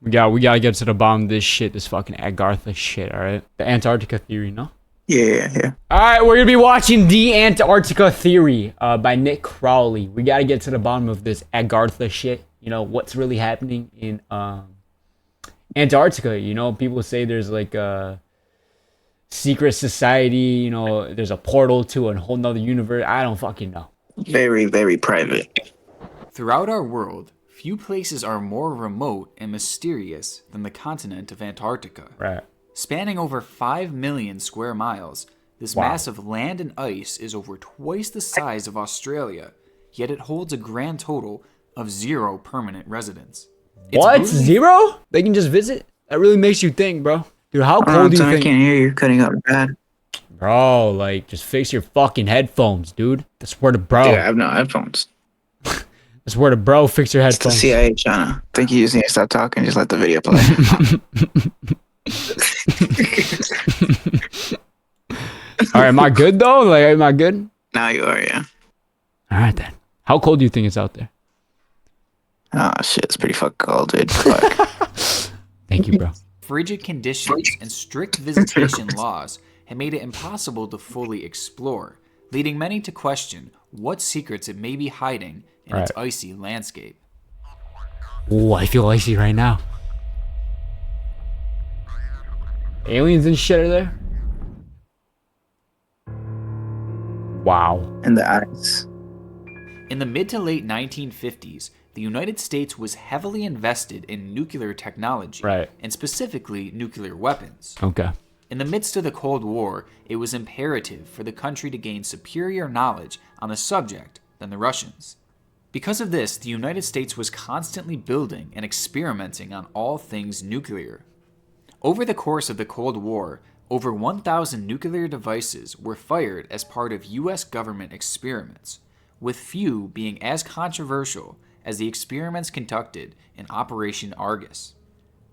We gotta get to the bottom of this shit, this fucking Agartha shit, alright? The Antarctica theory, no? Yeah. Alright, we're gonna be watching The Antarctica Theory by Nick Crowley. We gotta get to the bottom of this Agartha shit. You know, what's really happening in Antarctica. You know, people say there's like a secret society, you know, there's a portal to a whole nother universe. I don't fucking know. Very, very private. Throughout our world, few places are more remote and mysterious than the continent of Antarctica. Right. Spanning over 5 million square miles, this mass of land and ice is over twice the size of Australia, yet it holds a grand total of 0 permanent residents. What? 0? They can just visit? That really makes you think, bro. Dude, how cold do you think? I can't hear you cutting up bad. Bro, like, just fix your fucking headphones, dude. That's where the bro. Yeah, I have no headphones. That's where the bro fix your It's the headphones. CIA, China. Think you just need to stop talking, just let the video play. Alright, am I good though? Like, am I good? Now you are, yeah. Alright then. How cold do you think it's out there? Oh shit, it's pretty fucking cold, dude. Fuck. Thank you, bro. Frigid conditions and strict visitation laws have made it impossible to fully explore, leading many to question what secrets it may be hiding in its icy landscape. Ooh, I feel icy right now. Aliens and shit are there? Wow. And the ice. In the mid to late 1950s, the United States was heavily invested in nuclear technology, and specifically nuclear weapons. Okay. In the midst of the Cold War, it was imperative for the country to gain superior knowledge on the subject than the Russians. Because of this, the United States was constantly building and experimenting on all things nuclear. Over the course of the Cold War, over 1,000 nuclear devices were fired as part of U.S. government experiments, with few being as controversial as the experiments conducted in Operation Argus.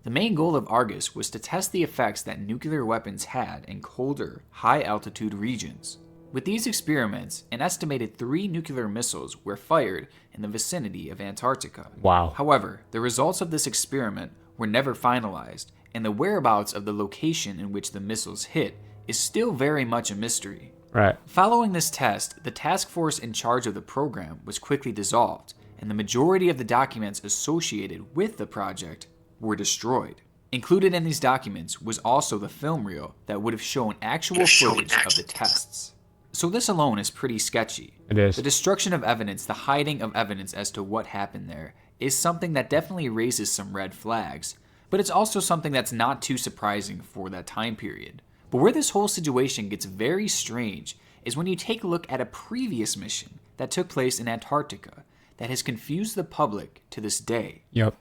The main goal of Argus was to test the effects that nuclear weapons had in colder, high-altitude regions. With these experiments, an estimated 3 nuclear missiles were fired in the vicinity of Antarctica. Wow. However, the results of this experiment were never finalized, and the whereabouts of the location in which the missiles hit is still very much a mystery. Right. Following this test, the task force in charge of the program was quickly dissolved, and the majority of the documents associated with the project were destroyed. Included in these documents was also the film reel that would have shown actual footage of the tests. So this alone is pretty sketchy. It is. The destruction of evidence, the hiding of evidence as to what happened there, is something that definitely raises some red flags, but it's also something that's not too surprising for that time period. But where this whole situation gets very strange is when you take a look at a previous mission that took place in Antarctica that has confused the public to this day. Yep.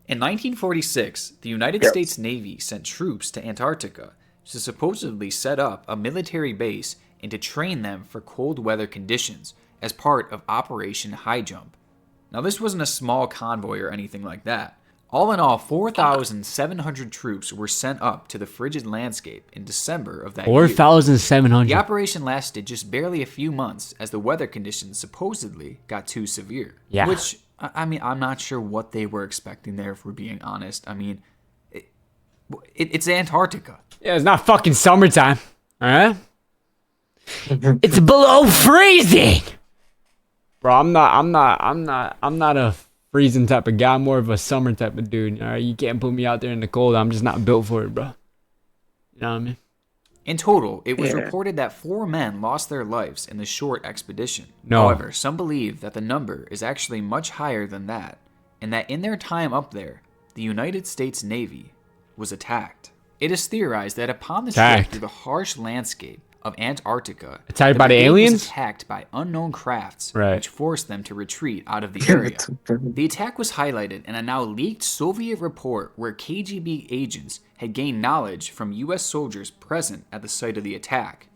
In 1946, the United States Navy sent troops to Antarctica to supposedly set up a military base and to train them for cold weather conditions as part of Operation High Jump. Now, this wasn't a small convoy or anything like that. All in all, 4,700 troops were sent up to the frigid landscape in December of that year. 4,700. The operation lasted just barely a few months as the weather conditions supposedly got too severe. Yeah. Which, I mean, I'm not sure what they were expecting there, if we're being honest. I mean, it's Antarctica. Yeah, it's not fucking summertime. Alright? It's below freezing! Bro, I'm not a freezing type of guy. I'm more of a summer type of dude. Alright, you can't put me out there in the cold. I'm just not built for it, bro. You know what I mean? In total, it was reported that 4 men lost their lives in the short expedition. No. However, some believe that the number is actually much higher than that, and that in their time up there, the United States Navy was attacked. It is theorized that upon the trip through the harsh landscape of Antarctica, attacked by the aliens? Was attacked by unknown crafts, which forced them to retreat out of the area. The attack was highlighted in a now leaked Soviet report where KGB agents had gained knowledge from U.S. soldiers present at the site of the attack.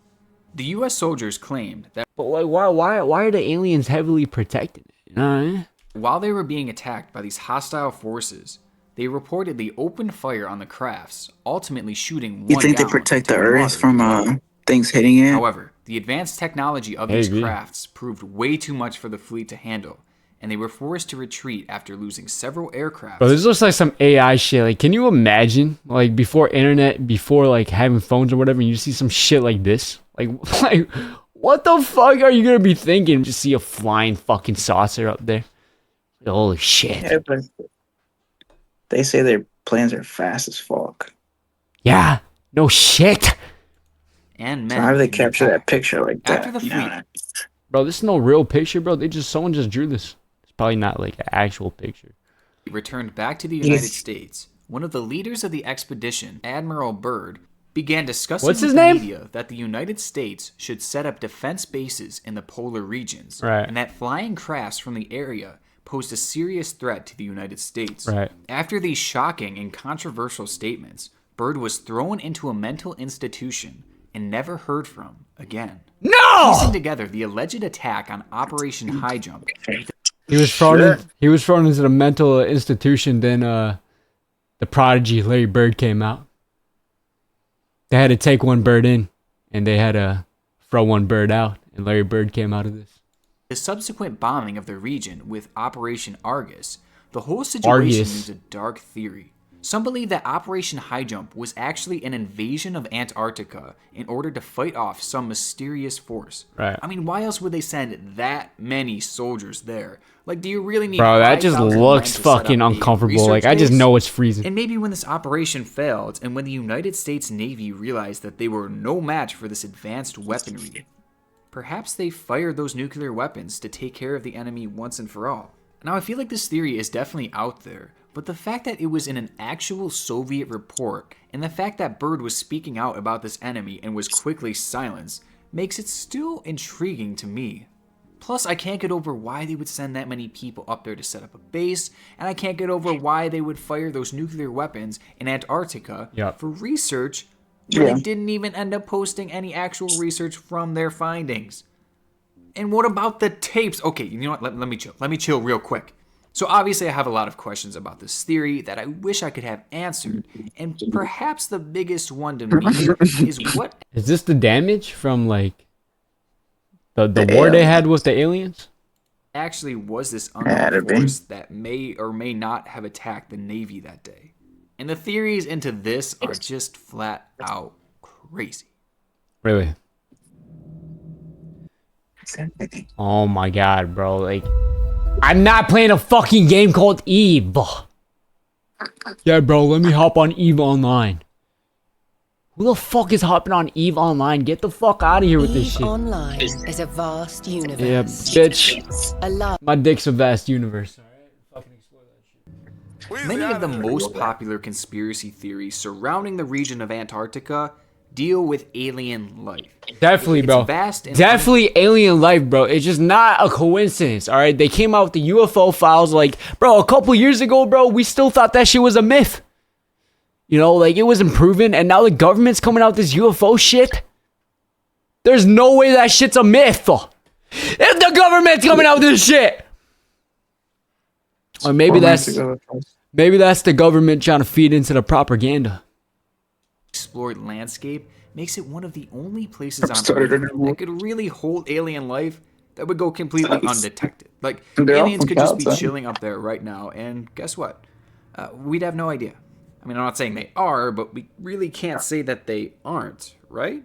The U.S. soldiers claimed that But like, why are the aliens heavily protected? You know what I mean? while they were being attacked by these hostile forces, they reportedly opened fire on the crafts, ultimately shooting one You think they down protect the into Earth water. from things hitting it? However, the advanced technology of these crafts proved way too much for the fleet to handle, and they were forced to retreat after losing several aircraft. Bro, this looks like some AI shit. Like, can you imagine, like, before internet, before, like, having phones or whatever, and you see some shit like this? Like, what the fuck are you gonna be thinking? Just see a flying fucking saucer up there. Holy shit. Yeah, but they say their planes are fast as fuck. Yeah, no shit. And So men how do they in the capture that attack. picture like that? After the You know fleet what I mean? Bro, this is no real picture, bro. Someone just drew this. It's probably not, like, an actual picture. returned back to the Yes. United States, one of the leaders of the expedition, Admiral Byrd, began discussing What's with his the name? media that the United States should set up defense bases in the polar regions, Right. and that flying crafts from the area posed a serious threat to the United States. Right. After these shocking and controversial statements, Byrd was thrown into a mental institution and never heard from again. No! Piecing together the alleged attack on Operation High Jump, He was thrown Sure. he was thrown into the mental institution, then the prodigy Larry Bird came out. They had to take one bird in, and they had to throw one bird out, and Larry Bird came out of this. the subsequent bombing of the region with Operation Argus, the whole situation Argus. moves a dark theory. Some believe that Operation High Jump was actually an invasion of Antarctica in order to fight off some mysterious force. Right. I mean, why else would they send that many soldiers there? Like, do you really need Bro, that just 5,000 men looks to set up fucking a uncomfortable. research Like, I just base? know it's freezing. And maybe when this operation failed, and when the United States Navy realized that they were no match for this advanced weaponry, perhaps they fired those nuclear weapons to take care of the enemy once and for all. Now, I feel like this theory is definitely out there, but the fact that it was in an actual Soviet report, and the fact that Byrd was speaking out about this enemy and was quickly silenced, makes it still intriguing to me. Plus, I can't get over why they would send that many people up there to set up a base, and I can't get over why they would fire those nuclear weapons in Antarctica Yep. for research when Yeah. they didn't even end up posting any actual research from their findings. And what about the tapes? Okay, you know what? Let me chill. Let me chill real quick. So obviously I have a lot of questions about this theory that I wish I could have answered, and perhaps the biggest one to me is what Is this the damage from, like, the The war they aliens. had with the aliens? actually was this Had unknown it been. force that may or may not have attacked the Navy that day. And the theories into this are just flat out crazy. Really? Oh my god, bro. Like, I'm not playing a fucking game called Eve. Yeah, bro, let me hop on Eve Online. Who the fuck is hopping on Eve Online? Get the fuck out of here with this Eve shit. Online is a vast Yeah, universe. bitch. A large My dick's a vast universe. Many of the most popular conspiracy theories surrounding the region of Antarctica deal with alien life. Definitely, It's bro. vast and Definitely alien life, bro. It's just not a coincidence, all right? They came out with the UFO files, like, bro, a couple years ago, bro, we still thought that shit was a myth. You know, like, it wasn't proven, and now the government's coming out with this UFO shit. There's no way that shit's a myth. If the government's coming out with this shit. Or maybe that's the government trying to feed into the propaganda. explored landscape makes it one of the only places on started Earth a new that could really hold alien life that would go completely undetected. Like, They're all aliens from could just be California. chilling up there right now, and guess what? We'd have no idea. I mean, I'm not saying they are, but we really can't say that they aren't, right?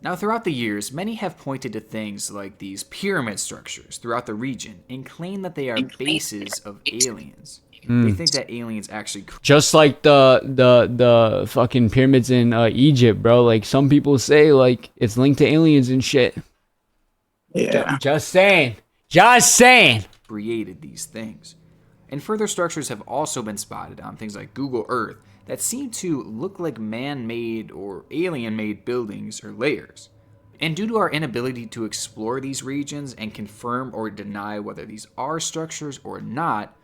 Now, throughout the years, many have pointed to things like these pyramid structures throughout the region and claim that they are bases of aliens. They think that aliens actually Just like the fucking pyramids in Egypt, bro. Like, some people say, like, it's linked to aliens and shit. Yeah. Just saying. Just saying. created these things. And further structures have also been spotted on things like Google Earth that seem to look like man-made or alien-made buildings or layers. And due to our inability to explore these regions and confirm or deny whether these are structures or not,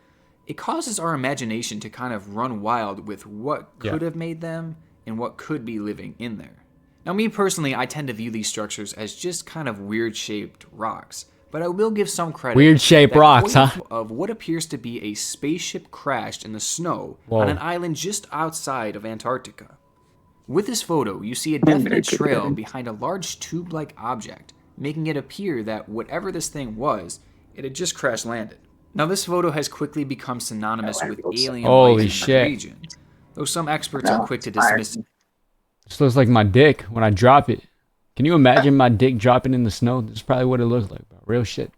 it causes our imagination to kind of run wild with what could Yeah. have made them and what could be living in there. Now, me personally, I tend to view these structures as just kind of weird-shaped rocks, but I will give some credit. Weird-shaped that rocks, huh? footage Of what appears to be a spaceship crashed in the snow Whoa. on an island just outside of Antarctica. With this photo, you see a definite trail behind a large tube-like object, making it appear that whatever this thing was, it had just crash landed. Now, this photo has quickly become synonymous with alien Holy life in shit. the region, though some experts No, are quick to it's fire. dismiss This looks like my dick when I drop it. Can you imagine my dick dropping in the snow? This is probably what it looks like, bro. Real shit.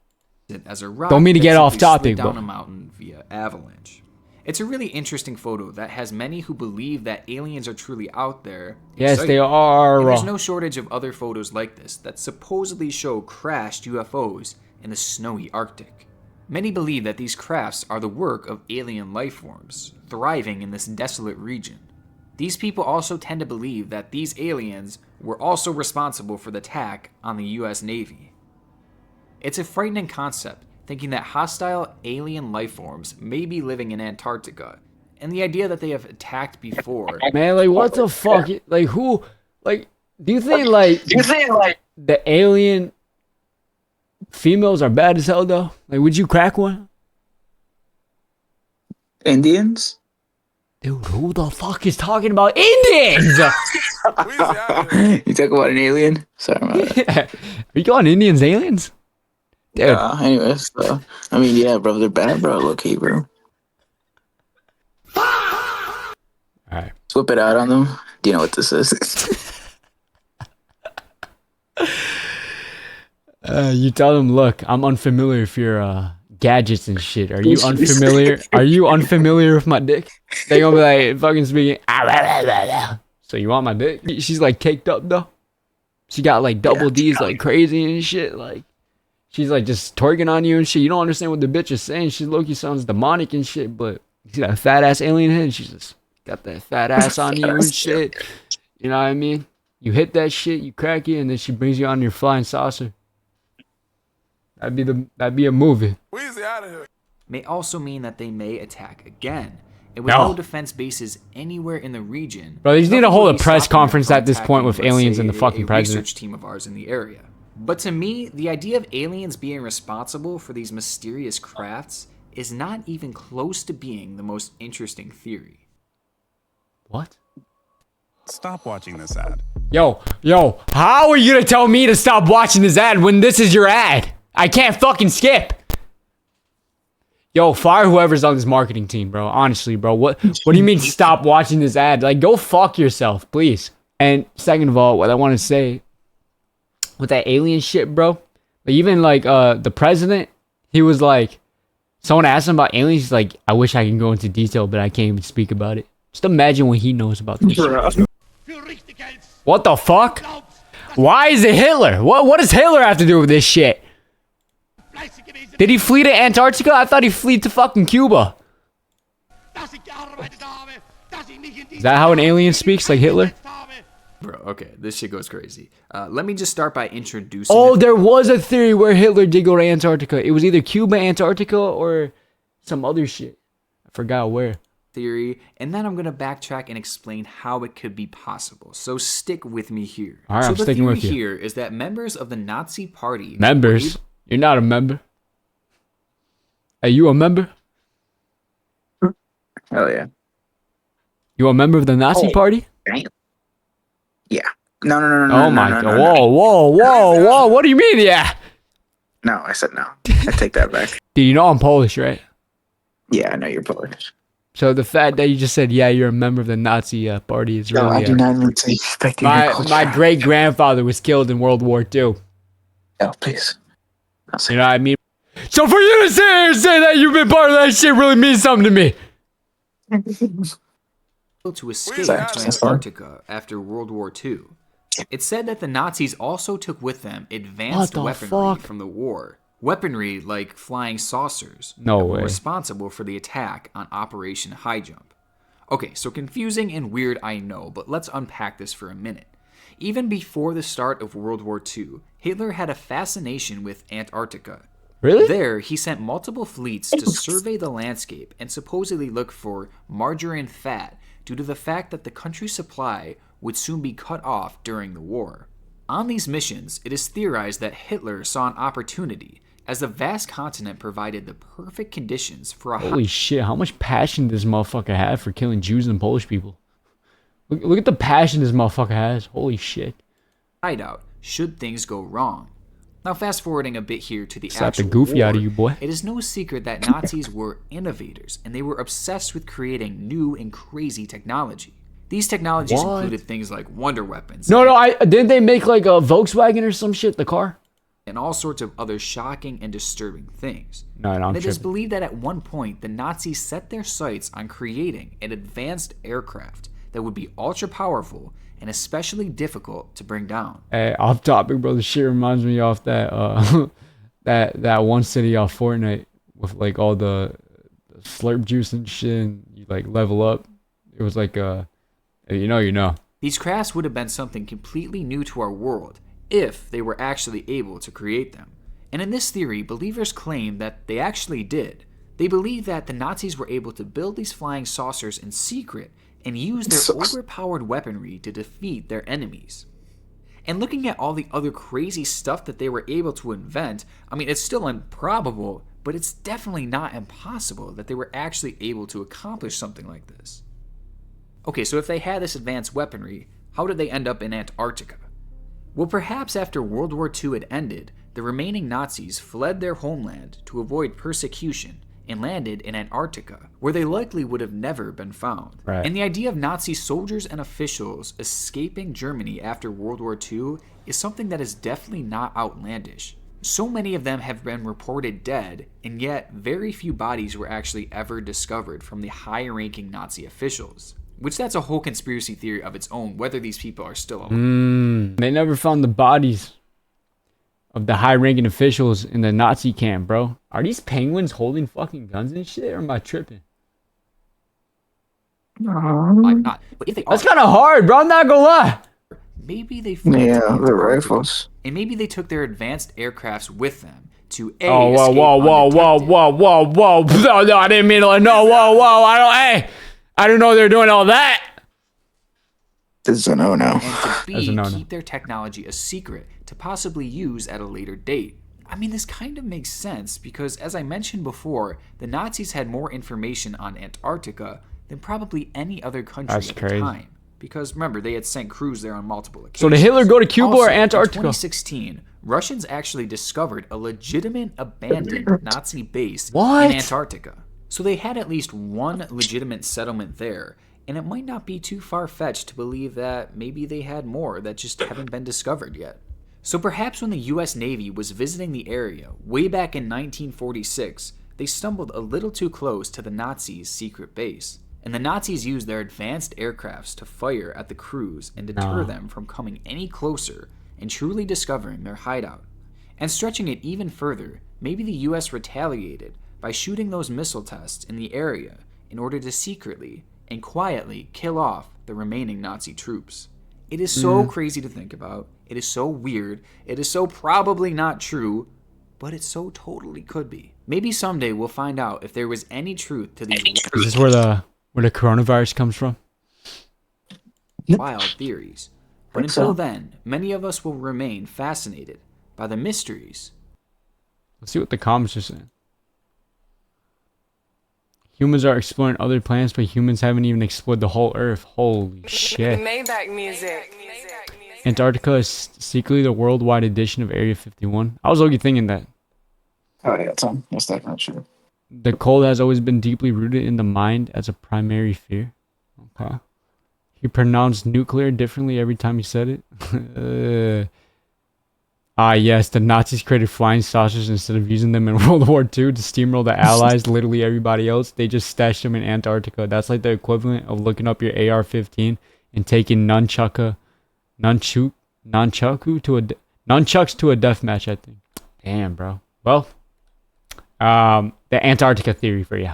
it as a rock Don't mean to that get off simply slid topic, down but- a mountain via avalanche. It's a really interesting photo that has many who believe that aliens are truly out there. Yes, excited. they are. And there's no shortage of other photos like this that supposedly show crashed UFOs in the snowy Arctic. Many believe that these crafts are the work of alien life forms thriving in this desolate region. These people also tend to believe that these aliens were also responsible for the attack on the US Navy. It's a frightening concept, thinking that hostile alien life forms may be living in Antarctica, and the idea that they have attacked before. Man, like, what the fuck? Like, who? Like, do you think, like, the alien females are bad as hell, though? Like, would you crack one? Indians? Dude, who the fuck is talking about Indians? You talk about an alien? Sorry about that. Are you calling Indians aliens? Dude, Anyways, so, I mean, yeah, bro, they're bad, bro. Low key, bro. alright. Let's whip it out on them. Do you know what this is? You tell them, look, I'm unfamiliar with your gadgets and shit. Are you unfamiliar? Are you unfamiliar with my dick? They gonna be like fucking speaking. So you want my dick? She's like caked up though. She got like double D's like crazy and shit. Like she's like just twerking on you and shit. You don't understand what the bitch is saying. She low-key sounds demonic and shit. But you see that fat ass alien head? She's just got that fat ass on you and shit. You know what I mean? You hit that shit, you crack it, and then she brings you on your flying saucer. That'd be a movie. Weezy out of here. May also mean that they may attack again. And with no defense bases anywhere in the region, Bro, they just need to nothing hold would a be press stopping them conference from at this point with attacking, let's aliens say, and the fucking a president. research team of ours in the area. But to me, the idea of aliens being responsible for these mysterious crafts is not even close to being the most interesting theory. What? Stop watching this ad. Yo, how are you gonna tell me to stop watching this ad when this is your ad? I can't fucking skip. Yo, fire whoever's on this marketing team, bro. Honestly, bro. What do you mean stop watching this ad? Like, go fuck yourself, please. And second of all, what I want to say with that alien shit, bro. Like, even like the president, he was like, someone asked him about aliens. He's like, I wish I could go into detail, but I can't even speak about it. Just imagine what he knows about this shit. What the fuck? Why is it Hitler? What does Hitler have to do with this shit? Did he flee to Antarctica? I thought he fled to fucking Cuba. Is that how an alien speaks, like Hitler? Bro, okay, this shit goes crazy. Let me just start by introducing. Oh, there was a theory where Hitler did go to Antarctica. It was either Cuba, Antarctica, or some other shit. I forgot where. Theory, and then I'm gonna backtrack and explain how it could be possible. So stick with me here. All right, so I'm the sticking theory with you. here is that members of the Nazi Party Members? You're not a member. Are you a member? Hell yeah. You a member of the Nazi Party? Damn. Yeah. No. Oh my no, god. no, no. Whoa. What do you mean, yeah? No, I said no. I take that back. Dude, you know I'm Polish, right? Yeah, I know you're Polish. So the fact that you just said, yeah, you're a member of the Nazi party is No, really... I do not even say respecting your culture. my great-grandfather was killed in World War II. No, please. I'll say You know what I mean? So for you to sit here and say that you've been part of that shit really means something to me. to escape Sorry, to that's fine. Antarctica after World War II. It's said that the Nazis also took with them advanced What the weaponry fuck? from the war. Weaponry like flying saucers No that were way. responsible for the attack on Operation High Jump. Okay, so confusing and weird, I know, but let's unpack this for a minute. Even before the start of World War II, Hitler had a fascination with Antarctica. Really? There, he sent multiple fleets to survey the landscape and supposedly look for margarine fat due to the fact that the country's supply would soon be cut off during the war. On these missions, it is theorized that Hitler saw an opportunity, as the vast continent provided the perfect conditions for a Holy shit, how much passion does this motherfucker have for killing Jews and Polish people? Look at the passion this motherfucker has. Holy shit. hideout should things go wrong. Now, fast forwarding a bit here to the Slap the actual goofy war, out of you, boy. it is no secret that Nazis were innovators, and they were obsessed with creating new and crazy technology. These technologies What? included things like wonder weapons. No, didn't they make like a Volkswagen or some shit, the car? And all sorts of other shocking and disturbing things. No, I'm And it is tripping. believed that at one point, the Nazis set their sights on creating an advanced aircraft that would be ultra powerful and especially difficult to bring down. Hey, off topic, bro. This shit reminds me of that that one city off Fortnite with like all the slurp juice and shit, and you like level up. It was like you know. These crafts would have been something completely new to our world if they were actually able to create them. And in this theory, believers claim that they actually did. They believe that the Nazis were able to build these flying saucers in secret and use their overpowered weaponry to defeat their enemies. And looking at all the other crazy stuff that they were able to invent, I mean, it's still improbable, but it's definitely not impossible that they were actually able to accomplish something like this. Okay, so if they had this advanced weaponry, how did they end up in Antarctica? Well, perhaps after World War II had ended, the remaining Nazis fled their homeland to avoid persecution and landed in Antarctica, where they likely would have never been found. Right. And the idea of Nazi soldiers and officials escaping Germany after World War II is something that is definitely not outlandish. So many of them have been reported dead, and yet very few bodies were actually ever discovered from the high-ranking Nazi officials. Which that's a whole conspiracy theory of its own, whether these people are still alive. They never found the bodies of the high-ranking officials in the Nazi camp, bro. Are these penguins holding fucking guns and shit, or am I tripping? Might not. But if they are, That's kind of hard, bro. I'm not gonna lie. maybe they fled to Yeah, the Antarctica, rifles. and maybe they took their advanced aircrafts with them to A, Oh, escape undetected. whoa. No, I didn't mean to. No, whoa. I don't know they're doing all that. This is a no-no. And to That's B, a no-no. keep their technology a secret to possibly use at a later date. I mean, this kind of makes sense because, as I mentioned before, the Nazis had more information on Antarctica than probably any other country That's at crazy. the time. Because remember, they had sent crews there on multiple occasions. So did Hitler go to Cuba or Also, Antarctica? In 2016, Russians actually discovered a legitimate abandoned Nazi base What? in Antarctica. So they had at least one legitimate settlement there, and it might not be too far-fetched to believe that maybe they had more that just haven't been discovered yet. So perhaps when the US Navy was visiting the area way back in 1946, they stumbled a little too close to the Nazis' secret base. And the Nazis used their advanced aircrafts to fire at the crews and deter them from coming any closer and truly discovering their hideout. And stretching it even further, maybe the US retaliated by shooting those missile tests in the area in order to secretly and quietly kill off the remaining Nazi troops. It is so crazy to think about. It is so weird. It is so probably not true, but it so totally could be. Maybe someday we'll find out if there was any truth to these Is this where the coronavirus comes from? wild theories. But Think until so. then, many of us will remain fascinated by the mysteries. Let's see what the comments are saying. Humans are exploring other planets, but humans haven't even explored the whole Earth. Holy shit. Maybach music. Antarctica is secretly the worldwide edition of Area 51. I was already thinking that. Oh yeah, Tom. That's definitely true. The cold has always been deeply rooted in the mind as a primary fear. Okay. He pronounced nuclear differently every time he said it. Yes, the Nazis created flying saucers instead of using them in World War II to steamroll the Allies, literally everybody else. They just stashed them in Antarctica. That's like the equivalent of looking up your AR-15 and taking nunchucks to a death match, I think. Damn, bro. Well, the Antarctica theory for you.